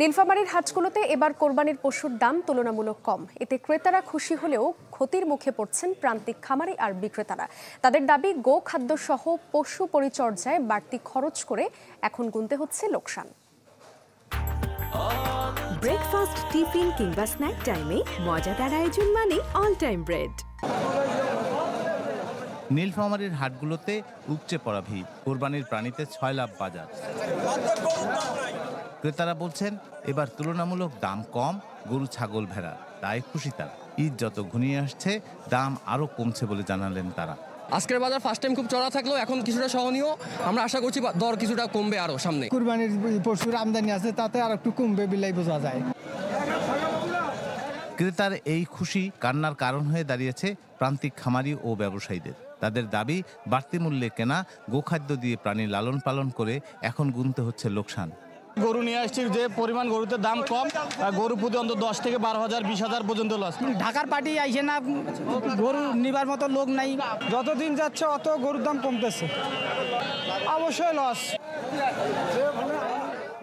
নীলফামারীর হাটগুলোতে এবার কোরবানির পশুর দাম তুলনামূলক কম। এতে ক্রেতারা খুশি হলেও ক্ষতির মুখে পড়ছেন প্রান্তিক খামারি আর বিক্রেতারা। তাদের দাবি, গো খাদ্য সহ পশু পরিচর্যায় বাড়তি খরচ করে এখন গুনতে হচ্ছে লোকসান। ব্রেকফাস্ট, টিফিন কিংবা স্ন্যাক টাইমে মজাদার আয়োজন মানে অল টাইম ব্রেড। নীলফামারীর হাটগুলোতে উপচে পড়া ভিড়, কোরবানির প্রাণীতে 6 লাভ বাজার। ক্রেতারা বলছেন এবার তুলনামূলক দাম কম গরু, ছাগল, ভেড়া, তাই খুশি তারা। ঈদ যত ঘনিয়ে আসছে দাম আরো কমছে বলে জানালেন তারা। আজকের বাজার ফার্স্ট টাইম খুব চড়া থাকলেও এখন কিছুটা সহনীয়। আমরা আশা করছি দর কিছুটা কমবে আরো সামনে। কুরবানির পশুর আমদানি আছে, তাতে আর একটু কমবে বিলাই বোঝা যায়। ক্রেতার এই খুশি কান্নার কারণ হয়ে দাঁড়িয়েছে প্রান্তিক খামারি ও ব্যবসায়ীদের। তাদের দাবি, বাড়তি মূল্যে কেনা গোখাদ্য দিয়ে প্রাণী লালন পালন করে এখন গুনতে হচ্ছে লোকসান। গরু নিয়ে আসছি, যে পরিমাণ গরুতে দাম কম, গরু প্রতি অন্তত 10 থেকে 12,000 20,000 পর্যন্ত লস। ঢাকার পার্টি আইসে না, গরু নিবার মতো লোক নাই। যতদিন যাচ্ছে অত গরুর দাম কমতেছে, অবশ্যই লস।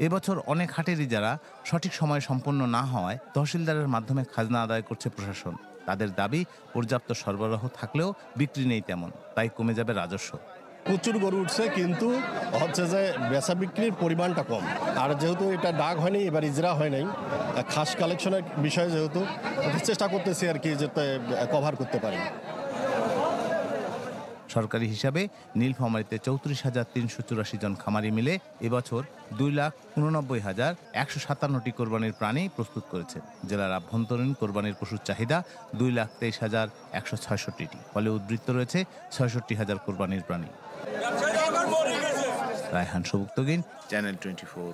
এবছর অনেক হাটেরই যারা সঠিক সময়ে সম্পন্ন না হওয়ায় তহসিলদারের মাধ্যমে খাজনা আদায় করছে প্রশাসন। তাদের দাবি, পর্যাপ্ত সরবরাহ থাকলেও বিক্রি নেই তেমন, তাই কমে যাবে রাজস্ব। প্রচুর গরু উঠছে, কিন্তু হচ্ছে যে বেচা বিক্রির পরিমাণটা কম। আর যেহেতু এটা ডাক হয়নি, এবার ইজরা হয় নাই, খাস কালেকশনের বিষয়ে যেহেতু চেষ্টা করতেছি আর কি, যাতে কভার করতে পারি। সরকারি হিসাবে নীলফামারীতে 34,384 জন খামারি মিলে এবছর 2,89,157টি কোরবানির প্রাণী প্রস্তুত করেছে। জেলার আভ্যন্তরীণ কোরবানির পশুর চাহিদা 2,23,166টি, ফলে উদ্বৃত্ত রয়েছে 66,000 কোরবানির প্রাণী। রায়হান সবুক্তগিন, চ্যানেল 24।